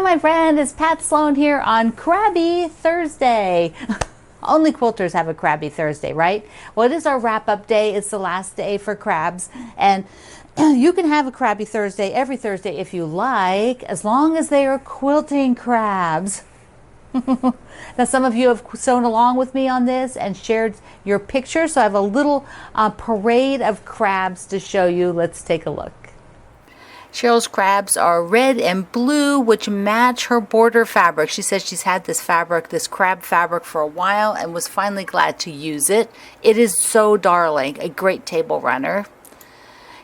my friend, it's Pat Sloan here on Crabby Thursday. Only quilters have a Crabby Thursday, right? Well, it is our wrap-up day. It's the last day for crabs, and you can have a Crabby Thursday every Thursday if you like, as long as they are quilting crabs. Now, some of you have sewn along with me on this and shared your pictures, so I have a little parade of crabs to show you. Let's take a look. Cheryl's crabs are red and blue, which match her border fabric. She says she's had this fabric, this crab fabric, for a while and was finally glad to use it. It is so darling, a great table runner.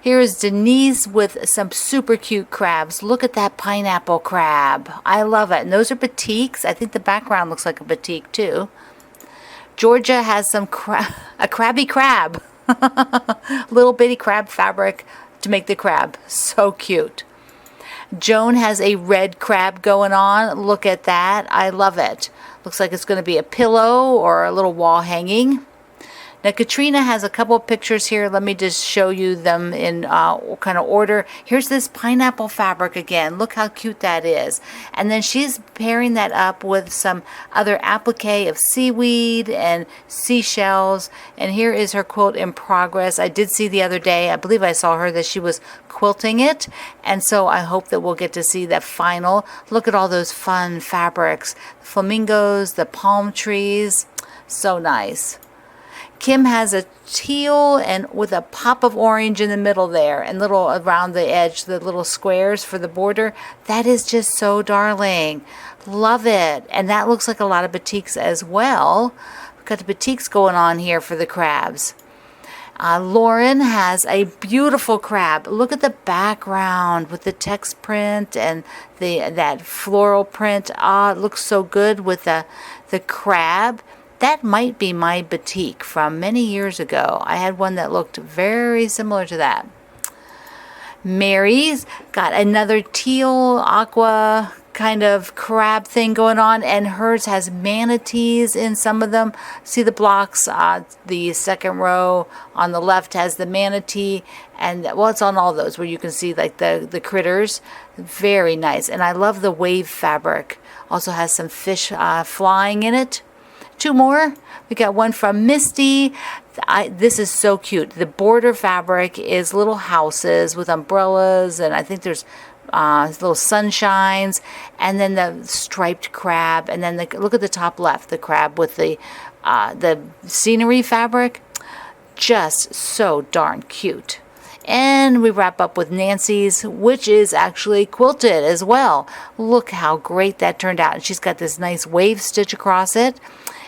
Here is Denise with some super cute crabs. Look at that pineapple crab. I love it. And those are batiks. I think the background looks like a batik too. Georgia has some a crabby crab. Little bitty crab fabric to make the crab. So cute. Joan has a red crab going on. Look at that. I love it. Looks like it's going to be a pillow or a little wall hanging. Now, Katrina has a couple of pictures here. Let me just show you them in kind of order. Here's this pineapple fabric again. Look how cute that is. And then she's pairing that up with some other applique of seaweed and seashells. And here is her quilt in progress. I did see the other day, I believe I saw her, that she was quilting it. And so I hope that we'll get to see that final. Look at all those fun fabrics. The flamingos, the palm trees. So nice. Kim has a teal and with a pop of orange in the middle there and little around the edge, the little squares for the border. That is just so darling. Love it. And that looks like a lot of batiks as well. We've got the batiks going on here for the crabs. Lauren has a beautiful crab. Look at the background with the text print and that floral print. It looks so good with the crab. That might be my batik from many years ago. I had one that looked very similar to that. Mary's got another teal aqua kind of crab thing going on, and hers has manatees in some of them. See the blocks? The second row on the left has the manatee, and well, it's on all those where you can see like the critters. Very nice, and I love the wave fabric. Also has some fish flying in it. Two more. We got one from Misty. This is so cute. The border fabric is little houses with umbrellas, and I think there's little sunshines, and then the striped crab, and then look at the top left, the crab with the scenery fabric. Just so darn cute. And we wrap up with Nancy's, which is actually quilted as well. Look how great that turned out. And she's got this nice wave stitch across it.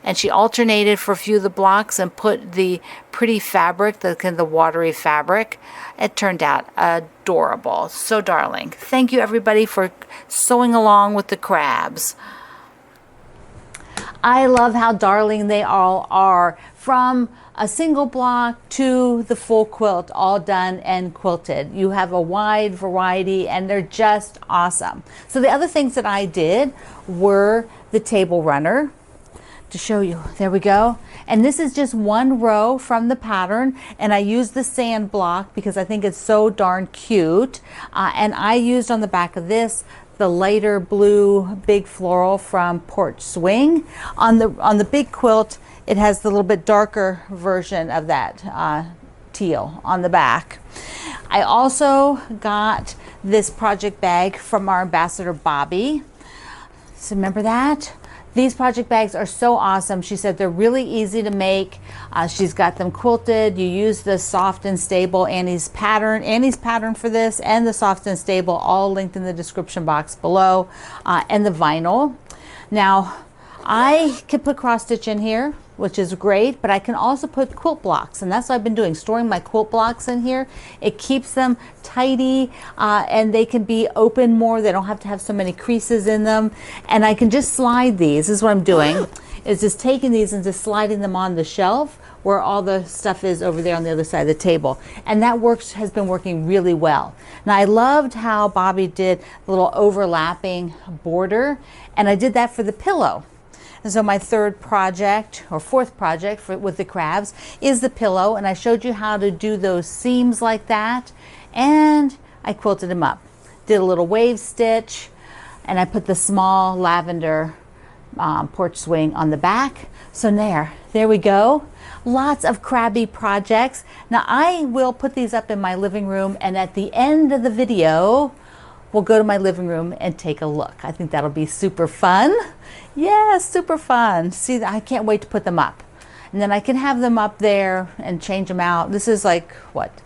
And she alternated for a few of the blocks and put the pretty fabric, the kind of the watery fabric. It turned out adorable. So darling. Thank you, everybody, for sewing along with the crabs. I love how darling they all are, from a single block to the full quilt, all done and quilted. You have a wide variety, and they're just awesome. So the other things that I did were the table runner. To show you, there we go. And this is just one row from the pattern, and I used the sand block because I think it's so darn cute. And I used on the back of this the lighter blue big floral from Porch Swing. On the big quilt, it has the little bit darker version of that teal on the back. I also got this project bag from our ambassador Bobby. So remember that? These project bags are so awesome. She said they're really easy to make. She's got them quilted. You use the Soft and Stable Annie's pattern for this, and the Soft and Stable, all linked in the description box below, and the vinyl. Now, I can put cross stitch in here, which is great, but I can also put quilt blocks, and that's what I've been doing, storing my quilt blocks in here. It keeps them tidy, and they can be open more. They don't have to have so many creases in them, and I can just slide these. This is what I'm doing, is just taking these and just sliding them on the shelf where all the stuff is over there on the other side of the table, and that has been working really well. Now, I loved how Bobby did the little overlapping border, and I did that for the pillow. And so my third project, or fourth project with the crabs, is the pillow, and I showed you how to do those seams like that, and I quilted them up. Did a little wave stitch, and I put the small lavender porch swing on the back. So there we go. Lots of Crabby projects. Now I will put these up in my living room, and at the end of the video, we'll go to my living room and take a look. I think that'll be super fun. Yeah, super fun. See, I can't wait to put them up. And then I can have them up there and change them out. This is like, what,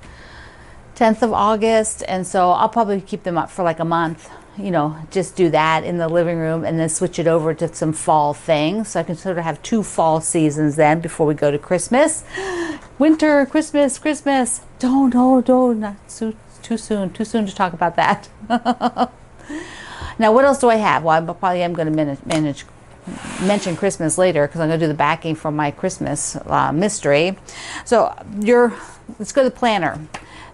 10th of August, and so I'll probably keep them up for like a month. You know, just do that in the living room and then switch it over to some fall things. So I can sort of have 2 fall seasons then before we go to Christmas. Winter, Christmas, Christmas. Don't, not too soon to talk about that. Now, what else do I have? Well, I probably am going to mention Christmas later, because I'm going to do the backing for my Christmas mystery. So let's go to the planner.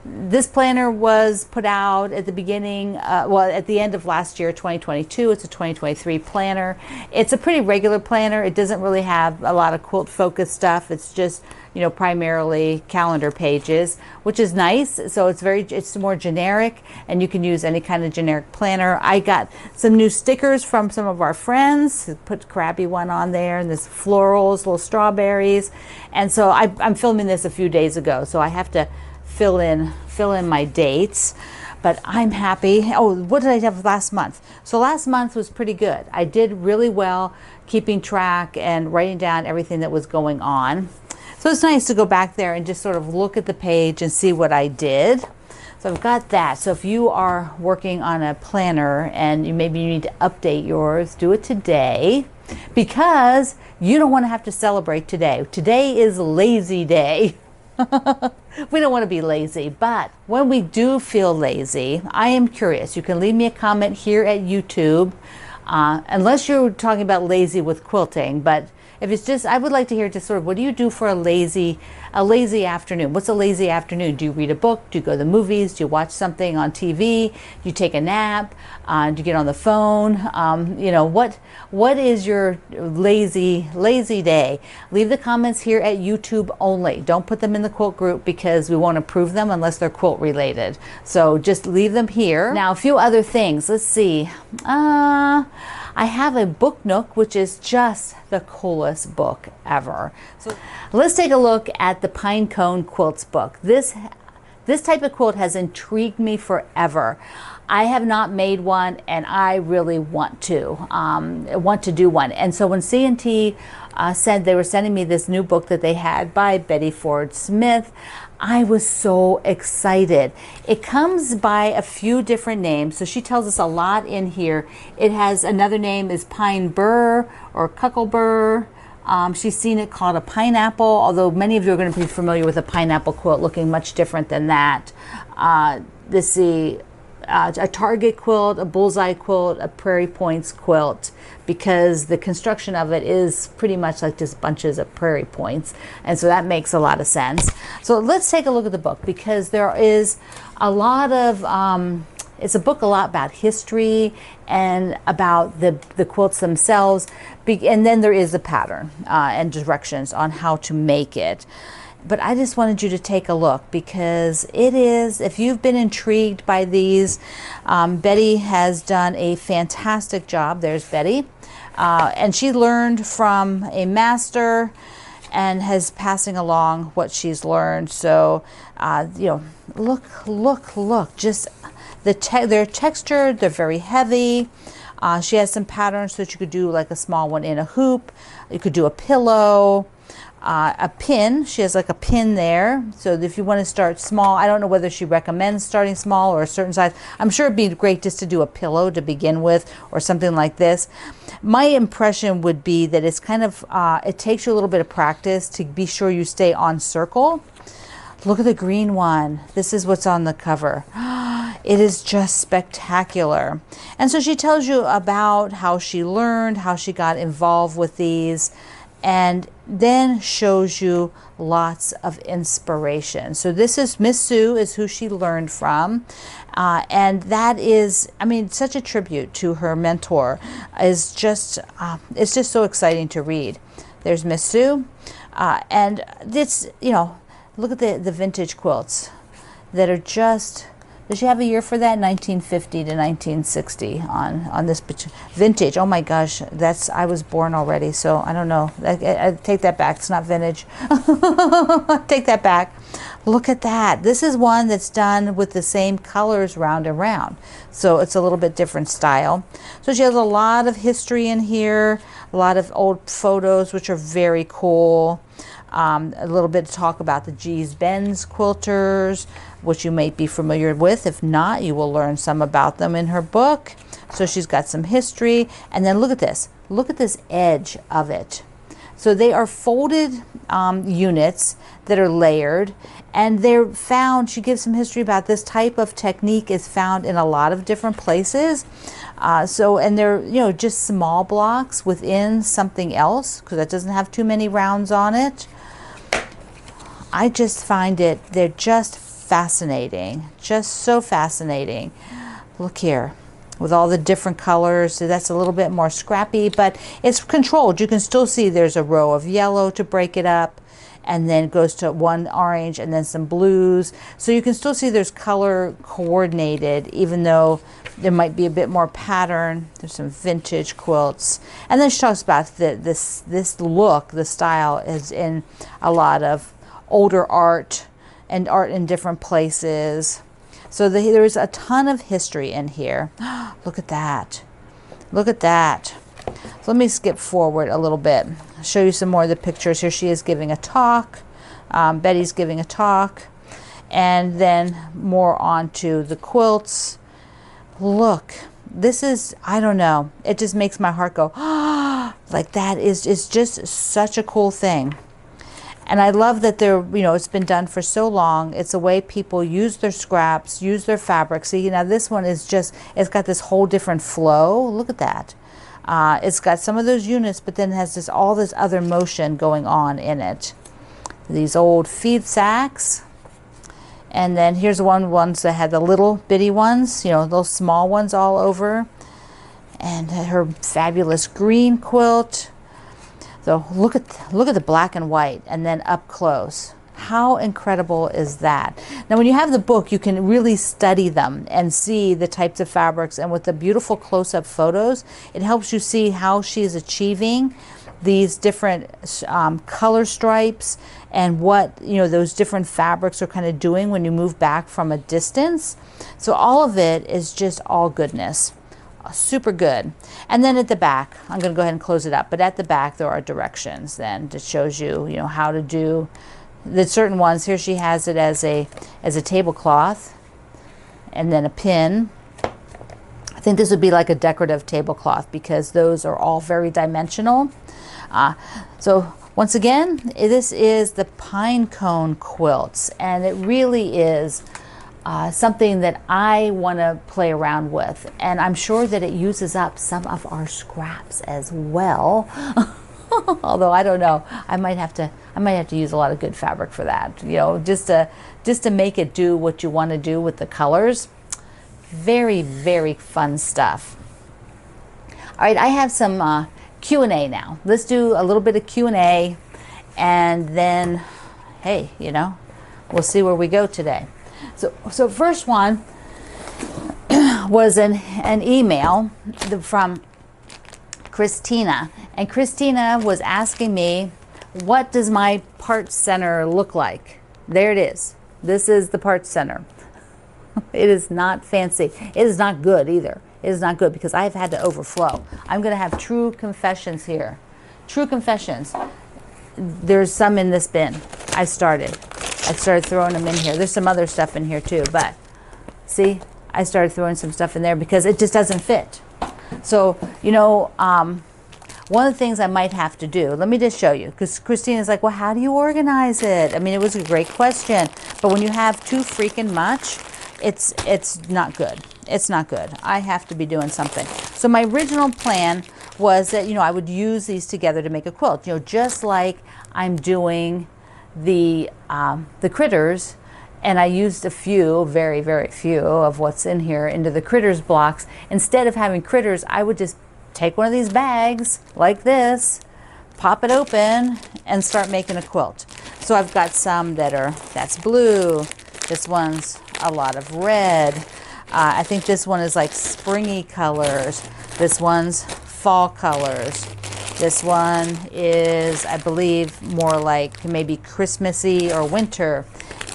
This planner was put out at the beginning, at the end of last year, 2022. It's a 2023 planner. It's a pretty regular planner. It doesn't really have a lot of quilt focused stuff. It's just, primarily calendar pages, which is nice. So it's more generic, and you can use any kind of generic planner. I got some new stickers from some of our friends. Put Crabby one on there, and this florals, little strawberries. And so I'm filming this a few days ago, so I have to fill in my dates, but I'm happy. Oh, what did I have last month? So last month was pretty good. I did really well keeping track and writing down everything that was going on. So it's nice to go back there and just sort of look at the page and see what I did. So I've got that. So if you are working on a planner and maybe you need to update yours, do it today, because you don't want to have to celebrate today. Today is lazy day. We don't want to be lazy, but when we do feel lazy, I am curious. You can leave me a comment here at YouTube, unless you're talking about lazy with quilting. But if it's just, I would like to hear just sort of, what do you do for a lazy afternoon? What's a lazy afternoon? Do you read a book? Do you go to the movies? Do you watch something on TV? Do you take a nap? Do you get on the phone? What is your lazy day? Leave the comments here at YouTube only. Don't put them in the quilt group, because we won't approve them unless they're quilt related. So just leave them here. Now, a few other things. Let's see. I have a book Nook, which is just the coolest book ever. So let's take a look at the Pine Cone Quilts book. This type of quilt has intrigued me forever. I have not made one, and I really want to do one. And so when C&T said they were sending me this new book that they had by Betty Ford Smith, I was so excited. It comes by a few different names, so she tells us a lot in here. It has another name is Pine Burr or Cuckleburr. She's seen it called a pineapple, although many of you are going to be familiar with a pineapple quilt looking much different than that. A target quilt, a bullseye quilt, a prairie points quilt, because the construction of it is pretty much like just bunches of prairie points, and so that makes a lot of sense. So let's take a look at the book, because there is a lot of it's a book a lot about history and about the quilts themselves, and then there is a pattern and directions on how to make it. But I just wanted you to take a look, because it is, if you've been intrigued by these, Betty has done a fantastic job. There's Betty. And she learned from a master and has passing along what she's learned. So, look, just they're textured, they're very heavy. She has some patterns that you could do, like a small one in a hoop. You could do a pillow. A pin. She has like a pin there. So if you want to start small, I don't know whether she recommends starting small or a certain size. I'm sure it'd be great just to do a pillow to begin with, or something like this. My impression would be that it's kind of, it takes you a little bit of practice to be sure you stay on circle. Look at the green one. This is what's on the cover. It is just spectacular. And so she tells you about how she learned, how she got involved with these, and then shows you lots of inspiration. So this is Miss Sue, is who she learned from. And that is, I mean, such a tribute to her mentor. Is just, it's just so exciting to read. There's Miss Sue. And it's, look at the vintage quilts that are just Does she have a year for that? 1950 to 1960 on this vintage. Oh my gosh, that's, I was born already, so I don't know. I take that back. It's not vintage. Take that back. Look at that. This is one that's done with the same colors round and round. So it's a little bit different style. So she has a lot of history in here, a lot of old photos, which are very cool. A little bit to talk about the G's Benz quilters, which you might be familiar with. If not, you will learn some about them in her book. So she's got some history. And then look at this. Look at this edge of it. So they are folded units that are layered, and they're found, she gives some history about this type of technique is found in a lot of different places. And they're, you know, just small blocks within something else, because it doesn't have too many rounds on it. I just find it, they're just fascinating, just so fascinating. Look here, with all the different colors. So that's a little bit more scrappy, but it's controlled. You can still see there's a row of yellow to break it up, and then it goes to one orange and then some blues. So you can still see there's color coordinated, even though there might be a bit more pattern. There's some vintage quilts. And then she talks about this look, the style is in a lot of older art and art in different places. So there's a ton of history in here. Look at that. Look at that. So let me skip forward a little bit. I'll show you some more of the pictures. Here she is giving a talk. Betty's giving a talk. And then more on to the quilts. Look, this is, I don't know. It just makes my heart go, like that is just such a cool thing. And I love that they're, you know, it's been done for so long. It's a way people use their scraps, use their fabric. See, now this one is just, it's got this whole different flow. Look at that. It's got some of those units, but then has this all this other motion going on in it. These old feed sacks. And then here's ones that had the little bitty ones, you know, those small ones all over. And her fabulous green quilt. So look at the black and white, and then up close. How incredible is that? Now, when you have the book, you can really study them and see the types of fabrics. And with the beautiful close-up photos, it helps you see how she is achieving these different color stripes and what, you know, those different fabrics are kind of doing when you move back from a distance. So all of it is just all goodness. Super good. And then at the back, I'm going to go ahead and close it up, but at the back there are directions then that shows you, you know, how to do the certain ones. Here she has it as a tablecloth, and then a pin. I think this would be like a decorative tablecloth because those are all very dimensional. So once again, this is the pine cone quilts, and it really is something that I want to play around with, and I'm sure that it uses up some of our scraps as well. Although I don't know, I might have to use a lot of good fabric for that, you know, just to make it do what you want to do with the colors. Very, very fun stuff. All right, I have some Q&A now. Let's do a little bit of Q&A, and then, hey, you know, we'll see where we go today. So first one was an email from Christina, and Christina was asking me, what does my parts center look like? There it is. This is the parts center. It is not fancy. It is not good either. It is not good because I've had to overflow. I'm going to have true confessions here. True confessions. There's some in this bin. I started throwing them in here. There's some other stuff in here too, but see, I started throwing some stuff in there because it just doesn't fit. So, you know, one of the things I might have to do, let me just show you, because Christina's like, well, how do you organize it? I mean, it was a great question, but when you have too freaking much, it's not good. It's not good. I have to be doing something. So my original plan was that, you know, I would use these together to make a quilt, you know, just like I'm doing the critters, and I used a few, very, very few of what's in here into the critters blocks. Instead of having critters, I would just take one of these bags like this, pop it open, and start making a quilt. So I've got some that's blue. This one's a lot of red. I think this one is like springy colors. This one's fall colors. This one is, I believe, more like maybe Christmassy or winter.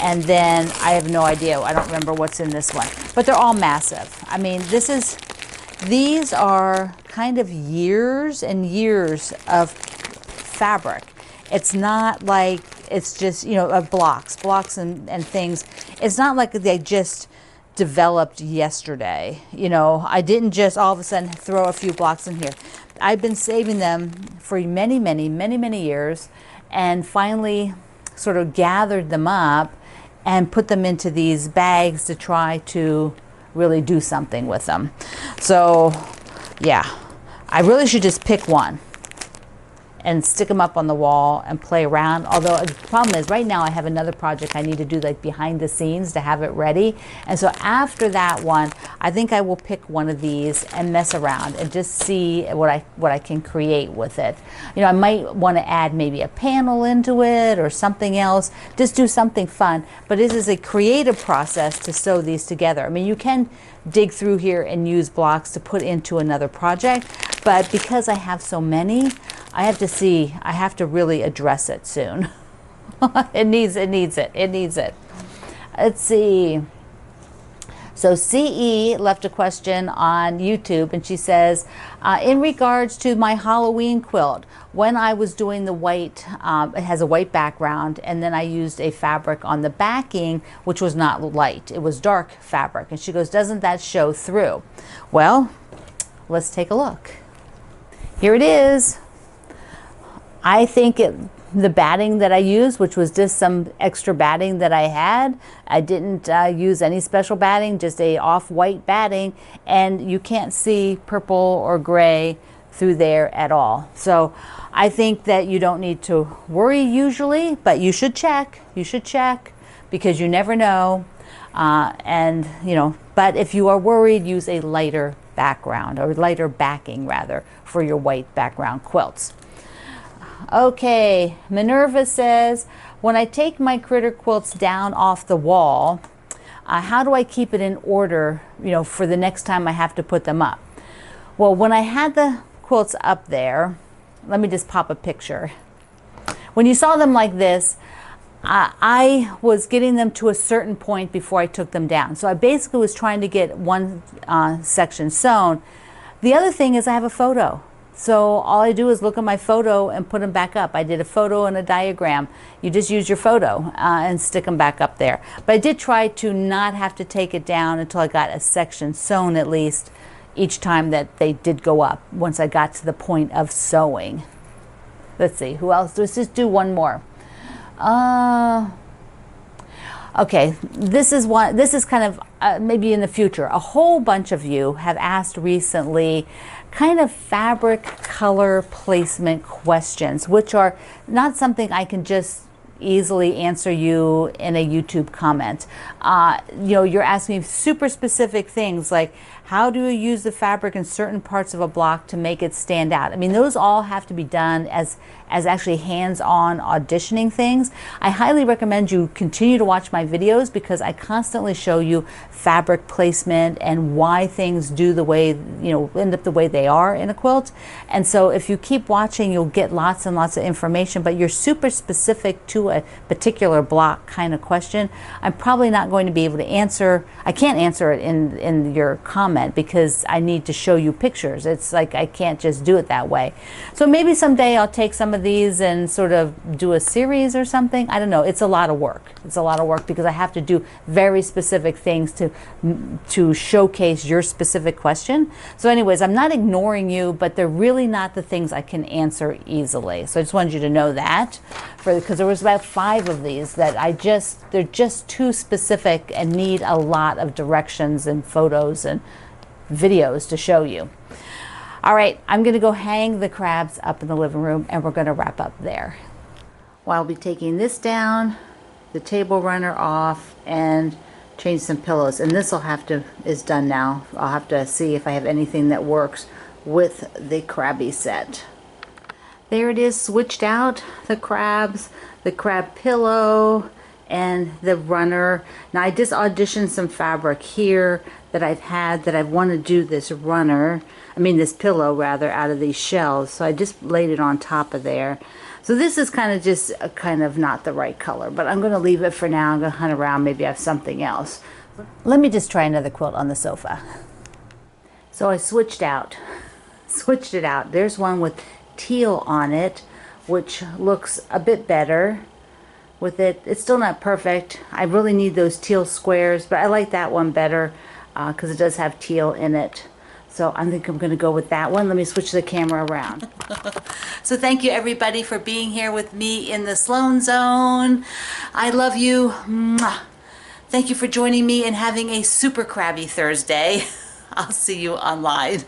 And then I have no idea. I don't remember what's in this one. But they're all massive. I mean, these are kind of years and years of fabric. It's not like it's just, you know, of blocks and things. It's not like they just developed yesterday. You know, I didn't just all of a sudden throw a few blocks in here. I've been saving them for many years, and finally sort of gathered them up and put them into these bags to try to really do something with them. So yeah, I really should just pick one and stick them up on the wall and play around. Although the problem is right now I have another project I need to do, like behind the scenes, to have it ready. And so after that one, I think I will pick one of these and mess around and just see what I can create with it. You know, I might want to add maybe a panel into it or something else, just do something fun. But this is a creative process to sew these together. I mean, you can dig through here and use blocks to put into another project, but because I have so many, I have to really address it soon. It needs it. Let's see. So CE left a question on YouTube, and she says, in regards to my Halloween quilt, when I was doing the white, it has a white background, and then I used a fabric on the backing, which was not light. It was dark fabric. And she goes, doesn't that show through? Well, let's take a look. Here it is. I think the batting that I used, which was just some extra batting that I had, I didn't use any special batting, just a off-white batting, and you can't see purple or gray through there at all. So I think that you don't need to worry usually, but you should check. You should check because you never know. And you know, but if you are worried, use a lighter background, or lighter backing rather, for your white background quilts. Okay, Minerva says, when I take my critter quilts down off the wall, how do I keep it in order, you know, for the next time I have to put them up? Well, when I had the quilts up there, let me just pop a picture. When you saw them like this, I was getting them to a certain point before I took them down. So I basically was trying to get one section sewn. The other thing is I have a photo. So all I do is look at my photo and put them back up. I did a photo and a diagram. You just use your photo and stick them back up there. But I did try to not have to take it down until I got a section sewn, at least each time that they did go up, once I got to the point of sewing. Let's see, who else? Let's just do one more. Okay, this is kind of maybe in the future. A whole bunch of you have asked recently kind of fabric color placement questions, which are not something I can just easily answer you in a YouTube comment. You know, you're asking super specific things like, how do you use the fabric in certain parts of a block to make it stand out? I mean, those all have to be done as actually hands-on auditioning things. I highly recommend you continue to watch my videos because I constantly show you fabric placement and why things do the way, you know, end up the way they are in a quilt. And so if you keep watching, you'll get lots and lots of information, but you're super specific to a particular block kind of question. I'm probably not going to be able to answer, I can't answer it in your comment because I need to show you pictures. It's like I can't just do it that way. So maybe someday I'll take some of these and sort of do a series or something. I don't know. It's a lot of work. It's a lot of work because I have to do very specific things to showcase your specific question. So anyways, I'm not ignoring you, but they're really not the things I can answer easily. So I just wanted you to know that, because there was about 5 of these that they're just too specific and need a lot of directions and photos and videos to show you. All right, I'm going to go hang the crabs up in the living room and we're going to wrap up there. Well, I'll be taking this down, the table runner off, and change some pillows. And this is done now. I'll have to see if I have anything that works with the Crabby set. There it is, switched out, the crabs, the crab pillow, and the runner. Now I just auditioned some fabric here that I've had that I want to do this runner, this pillow rather, out of these shells. So I just laid it on top of there. So this is kind of just kind of not the right color, but I'm going to leave it for now. I'm going to hunt around, maybe I have something else. Let me just try another quilt on the sofa. So I switched it out. There's one with teal on it, which looks a bit better with it. It's still not perfect. I really need those teal squares, but I like that one better because it does have teal in it. So I think I'm going to go with that one. Let me switch the camera around. So thank you everybody for being here with me in the Sloan Zone. I love you. Mwah. Thank you for joining me and having a super crabby Thursday. I'll see you online.